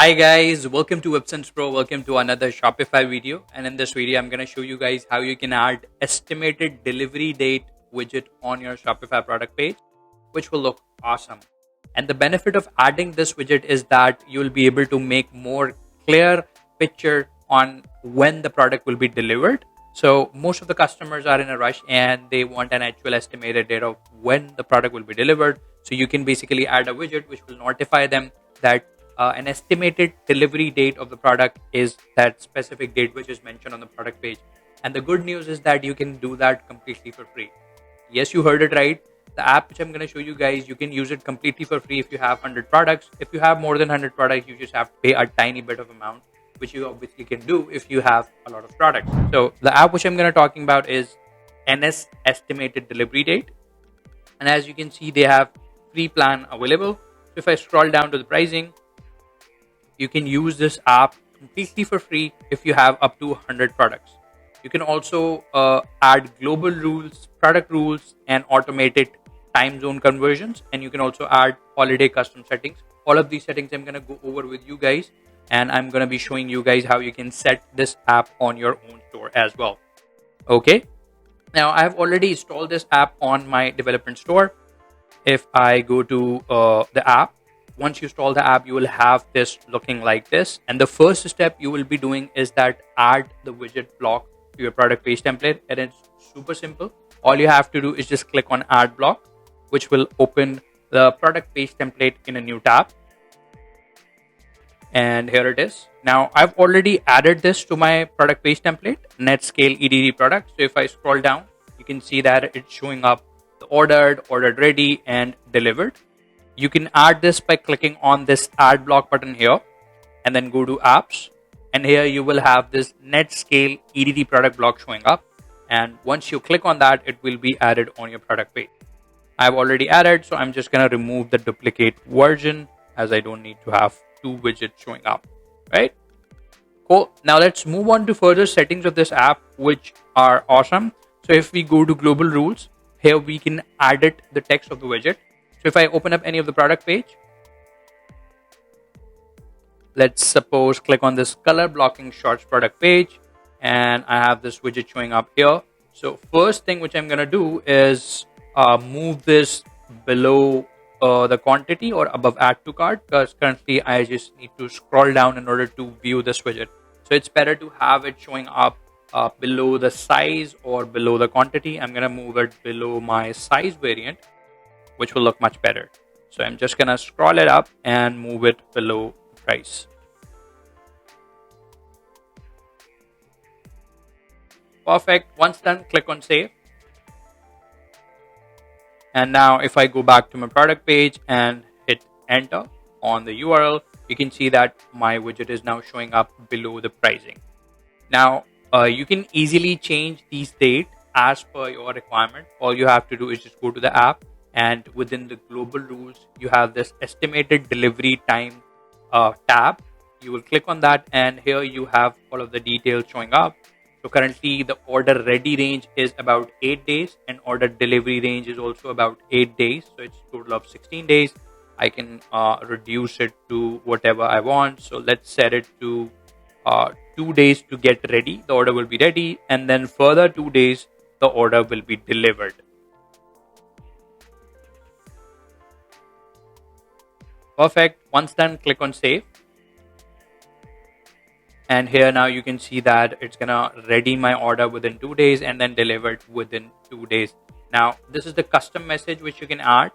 Hi guys, welcome to Websense Pro. Welcome to another Shopify video. And in this video, I'm going to show you guys how you can add estimated delivery date widget on your Shopify product page, which will look awesome. And the benefit of adding this widget is that you will be able to make more clear picture on when the product will be delivered. So most of the customers are in a rush and they want an actual estimated date of when the product will be delivered. So you can basically add a widget which will notify them that an estimated delivery date of the product is that specific date which is mentioned on the product page. And the good news is that you can do that completely for free. Yes, you heard it right. The app which I'm going to show you guys, you can use it completely for free if you have 100 products. If you have more than 100 products, you just have to pay a tiny bit of amount, which you obviously can do if you have a lot of products. So the app which I'm going to talking about is NS Estimated Delivery Date. And as you can see, they have free plan available. So if I scroll down to the pricing, you can use this app completely for free if you have up to 100 products. You can also add global rules, product rules, and automated time zone conversions. And you can also add holiday custom settings. All of these settings I'm going to go over with you guys. And I'm going to be showing you guys how you can set this app on your own store as well. Okay. Now I've already installed this app on my development store. If I go to the app, once you install the app, you will have this looking like this. And the first step you will be doing is that add the widget block to your product page template. And it's super simple. All you have to do is just click on add block, which will open the product page template in a new tab. And here it is. Now I've already added this to my product page template, NetScale EDD product. So if I scroll down, you can see that it's showing up the ordered ready, and delivered. You can add this by clicking on this add block button here and then go to apps. And here you will have this NetScale EDD product block showing up. And once you click on that, it will be added on your product page. I've already added, so I'm just going to remove the duplicate version as I don't need to have two widgets showing up, right? Cool. Now let's move on to further settings of this app, which are awesome. So if we go to global rules, here we can edit the text of the widget. So if I open up any of the product page, let's suppose click on this color blocking shorts product page, and I have this widget showing up here. So first thing which I'm going to do is move this below the quantity or above add to cart, because currently I just need to scroll down in order to view this widget. So it's better to have it showing up below the size or below the quantity. I'm going to move it below my size variant, which will look much better. So I'm just going to scroll it up and move it below the price. Perfect. Once done, click on save. And now if I go back to my product page and hit enter on the URL, you can see that my widget is now showing up below the pricing. Now you can easily change these dates as per your requirement. All you have to do is just go to the app, and within the global rules, you have this estimated delivery time tab. You will click on that, and here you have all of the details showing up. So currently the order ready range is about 8 days, and order delivery range is also about 8 days. So it's a total of 16 days. I can reduce it to whatever I want. So let's set it to 2 days to get ready. The order will be ready, and then further 2 days, the order will be delivered. Perfect. Once done, click on save. And here now you can see that it's gonna ready my order within 2 days and then delivered within 2 days. Now this is the custom message which you can add.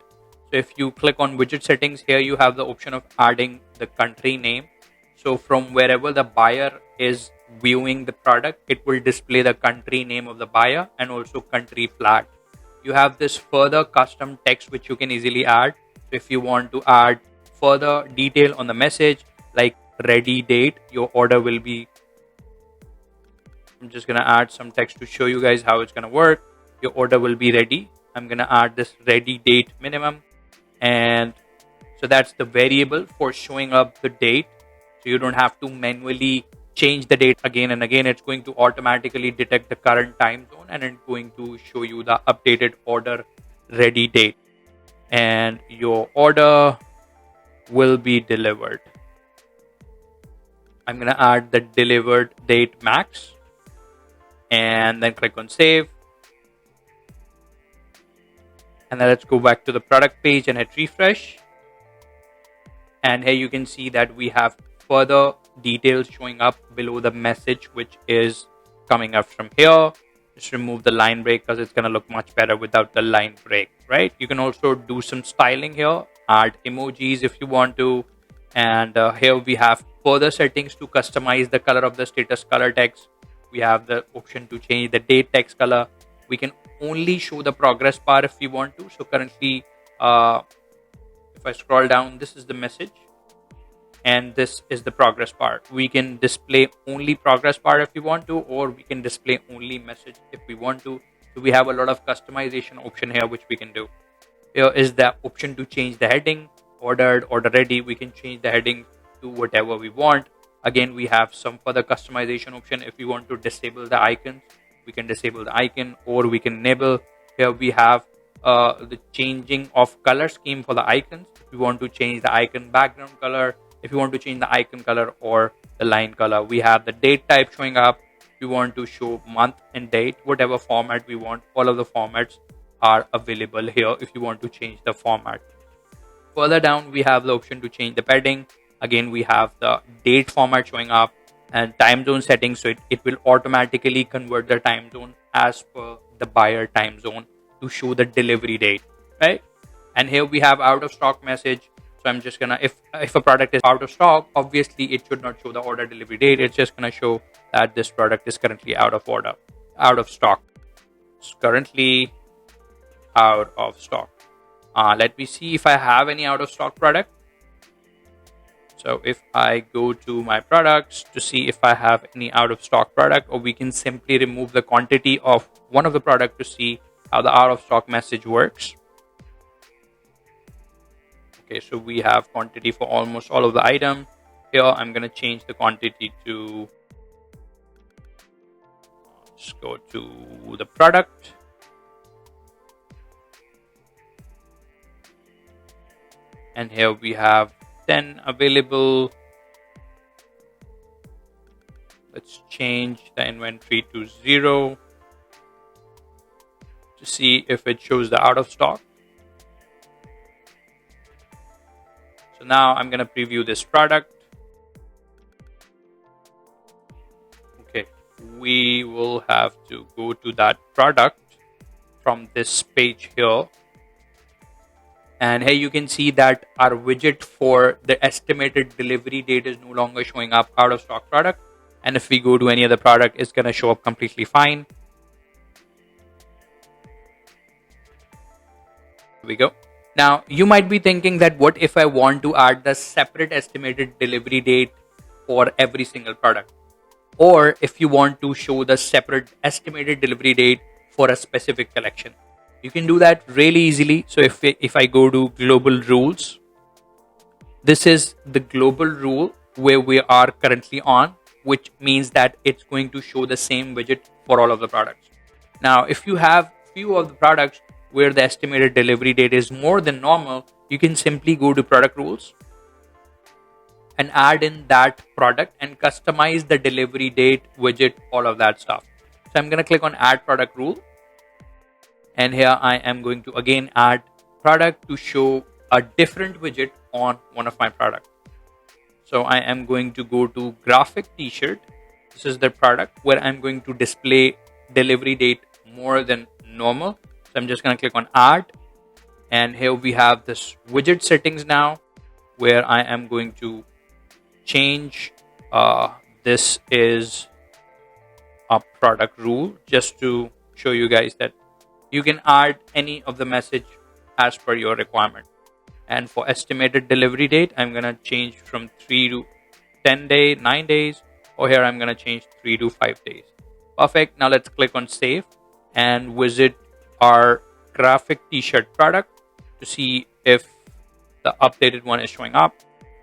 So if you click on widget settings, here you have the option of adding the country name. So from wherever the buyer is viewing the product, it will display the country name of the buyer and also country flag. You have this further custom text which you can easily add. So if you want to add further detail on the message, like ready date, your order will be, I'm just going to add some text to show you guys how it's going to work. Your order will be ready. I'm going to add this ready date minimum, and so that's the variable for showing up the date. So you don't have to manually change the date again and again. It's going to automatically detect the current time zone, and it's going to show you the updated order ready date, and your order will be delivered. I'm going to add the delivered date max and then click on save. And then let's go back to the product page and hit refresh. And here you can see that we have further details showing up below the message, which is coming up from here. Just remove the line break because it's going to look much better without the line break, right? You can also do some styling here, add emojis if you want to. And here we have further settings to customize the color of the status color text. We have the option to change the date text color. We can only show the progress bar if we want to. So currently, if I scroll down, this is the message and this is the progress bar. We can display only progress bar if we want to, or we can display only message if we want to. So we have a lot of customization option here which we can do. Here is the option to change the heading, ordered, order ready. We can change the heading to whatever we want. Again, we have some further customization option. If we want to disable the icons, we can disable the icon, or we can enable. Here we have the changing of color scheme for the icons. If we want to change the icon background color, if you want to change the icon color or the line color, we have the date type showing up. We want to show month and date, whatever format we want. All of the formats are available here if you want to change the format. Further down, we have the option to change the padding. Again, we have the date format showing up and time zone settings. So it will automatically convert the time zone as per the buyer time zone to show the delivery date, right? And here we have out of stock message. So I'm just gonna, if a product is out of stock, obviously it should not show the order delivery date. It's just gonna show that this product is currently out of stock. It's currently out of stock. Let me see if I have any out of stock product. So if I go to my products to see if I have any out of stock product, or we can simply remove the quantity of one of the product to see how the out of stock message works. Okay, so we have quantity for almost all of the item. Here, I'm going to change the quantity to, let's go to the product. And here we have 10 available. Let's change the inventory to 0 to see if it shows the out of stock. So now I'm going to preview this product. Okay, we will have to go to that product from this page here. And here you can see that our widget for the estimated delivery date is no longer showing up out of stock product. And if we go to any other product, it's going to show up completely fine. Here we go. Now, you might be thinking that what if I want to add the separate estimated delivery date for every single product? Or if you want to show the separate estimated delivery date for a specific collection. You can do that really easily. So if I go to global rules, this is the global rule where we are currently on, which means that it's going to show the same widget for all of the products. Now, if you have few of the products where the estimated delivery date is more than normal, you can simply go to product rules and add in that product and customize the delivery date widget, all of that stuff. So I'm going to click on add product rule. And here I am going to again add product to show a different widget on one of my products. So I am going to go to graphic t-shirt. This is the product where I'm going to display delivery date more than normal. So I'm just going to click on add. And here we have this widget settings now where I am going to change. This is a product rule just to show you guys that you can add any of the message as per your requirement. And for estimated delivery date, I'm going to change from 3 to 10 days, 9 days, or here I'm going to change 3 to 5 days. Perfect. Now let's click on save and visit our graphic t-shirt product to see if the updated one is showing up.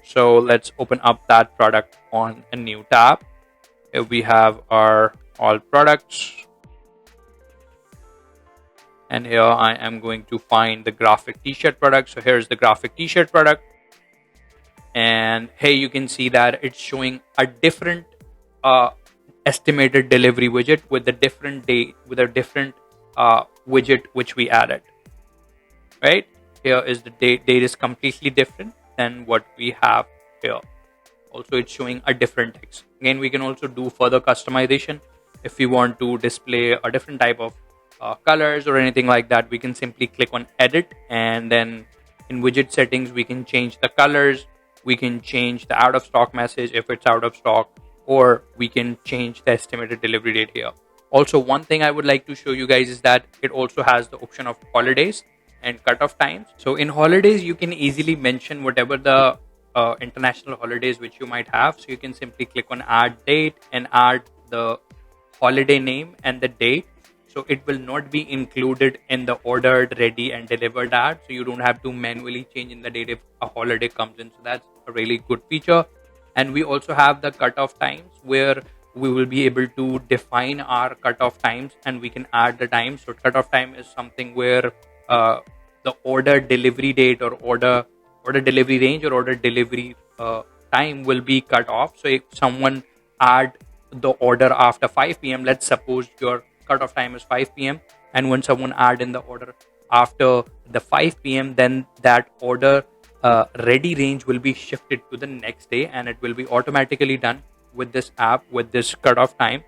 So let's open up that product on a new tab. Here we have our all products. And here I am going to find the graphic t-shirt product. So here's the graphic t-shirt product. And here you can see that it's showing a different uh, estimated delivery widget with a different date, with a different widget which we added. Right here is the date is completely different than what we have here. Also, it's showing a different text. Again, we can also do further customization. If we want to display a different type of colors or anything like that, we can simply click on edit, and then in widget settings we can change the colors, we can change the out of stock message if it's out of stock, or we can change the estimated delivery date here. Also, one thing I would like to show you guys is that it also has the option of holidays and cutoff times. So in holidays, you can easily mention whatever the international holidays which you might have. So you can simply click on add date and add the holiday name and the date. So it will not be included in the ordered, ready, and delivered ad. So you don't have to manually change in the date if a holiday comes in. So that's a really good feature. And we also have the cutoff times where we will be able to define our cutoff times and we can add the times. So cutoff time is something where the order delivery date or order delivery range or order delivery time will be cut off. So if someone add the order after 5 p.m., let's suppose your cutoff time is 5 p.m. and when someone add in the order after the 5 p.m., then that order ready range will be shifted to the next day and it will be automatically done with this app with this cutoff time.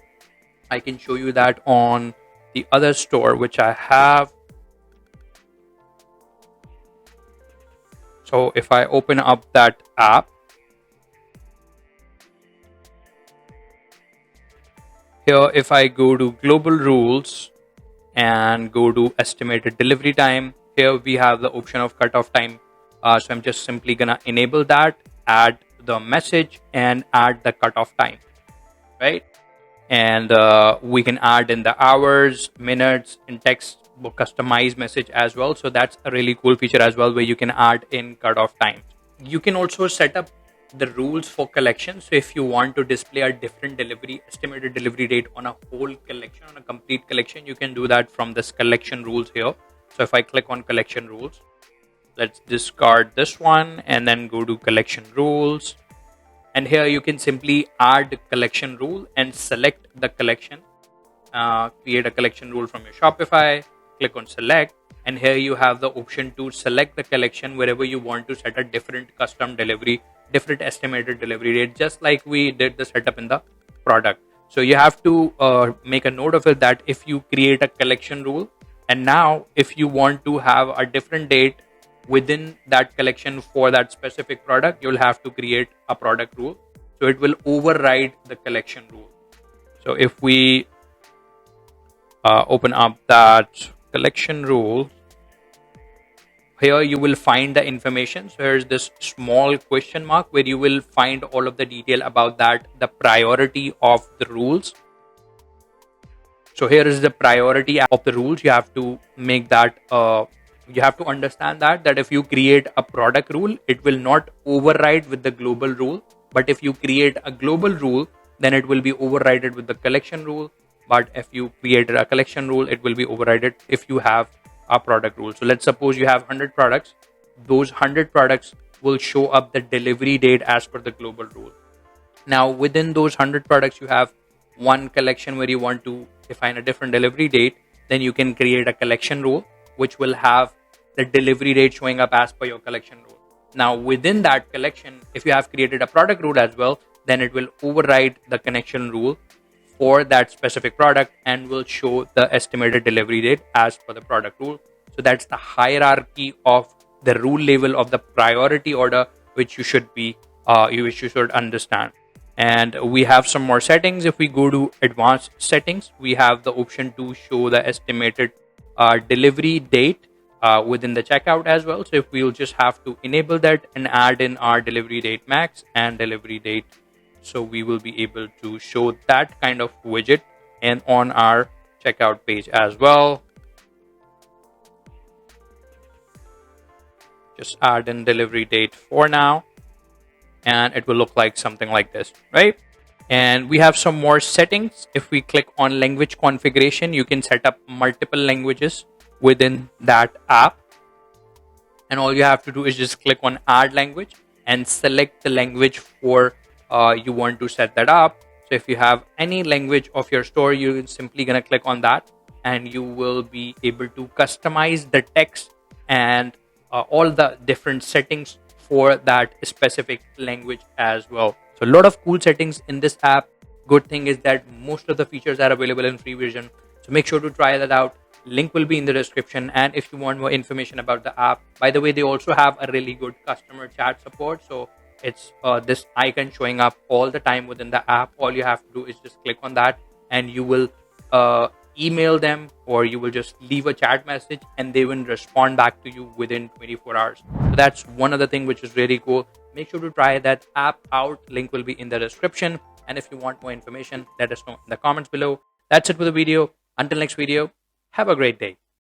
I can show you that on the other store which I have. So if I open up that app, here if I go to global rules and go to estimated delivery time, here we have the option of cutoff time. So I'm just simply gonna enable that, add the message and add the cutoff time, right? And we can add in the hours, minutes, in text, customized message as well. So that's a really cool feature as well, where you can add in cutoff time. You can also set up the rules for collection. So if you want to display a different estimated delivery date on a whole collection, on a complete collection, you can do that from this collection rules here. So if I click on collection rules, let's discard this one and then go to collection rules. And here you can simply add collection rule and select the collection. Create a collection rule from your Shopify, click on select, and here you have the option to select the collection wherever you want to set a different custom delivery, different estimated delivery date, just like we did the setup in the product. So you have to make a note of it that if you create a collection rule, and now if you want to have a different date within that collection for that specific product, you'll have to create a product rule. So it will override the collection rule. So if we open up that collection rule, here you will find the information. So here's this small question mark where you will find all of the detail about that, the priority of the rules. So here is the priority of the rules. You have to make that you have to understand that if you create a product rule, it will not override with the global rule. But if you create a global rule, then it will be overridden with the collection rule. But if you created a collection rule, it will be overridden if you have a product rule. So let's suppose you have 100 products. Those 100 products will show up the delivery date as per the global rule. Now within those 100 products, you have one collection where you want to define a different delivery date. Then you can create a collection rule which will have the delivery date showing up as per your collection rule. Now within that collection, if you have created a product rule as well, then it will override the connection rule for that specific product and will show the estimated delivery date as per the product rule. So that's the hierarchy of the rule level of the priority order, which you should you should understand. And we have some more settings. If we go to advanced settings, we have the option to show the estimated delivery date within the checkout as well. So if we'll just have to enable that and add in our delivery date max and delivery date, so we will be able to show that kind of widget and on our checkout page as well. Just add in delivery date for now, and it will look like something like this, right? And we have some more settings. If we click on language configuration, you can set up multiple languages within that app. And all you have to do is just click on add language and select the language for you want to set that up. So if you have any language of your store, you're simply going to click on that, and you will be able to customize the text and all the different settings for that specific language as well. So a lot of cool settings in this app. Good thing is that most of the features are available in free version, so make sure to try that out. Link will be in the description. And if you want more information about the app, by the way, they also have a really good customer chat support. So it's this icon showing up all the time within the app. All you have to do is just click on that, and you will email them, or you will just leave a chat message, and they will respond back to you within 24 hours. So that's one other thing which is really cool. Make sure to try that app out. Link will be in the description. And if you want more information, let us know in the comments below. That's it for the video. Until next video, have a great day.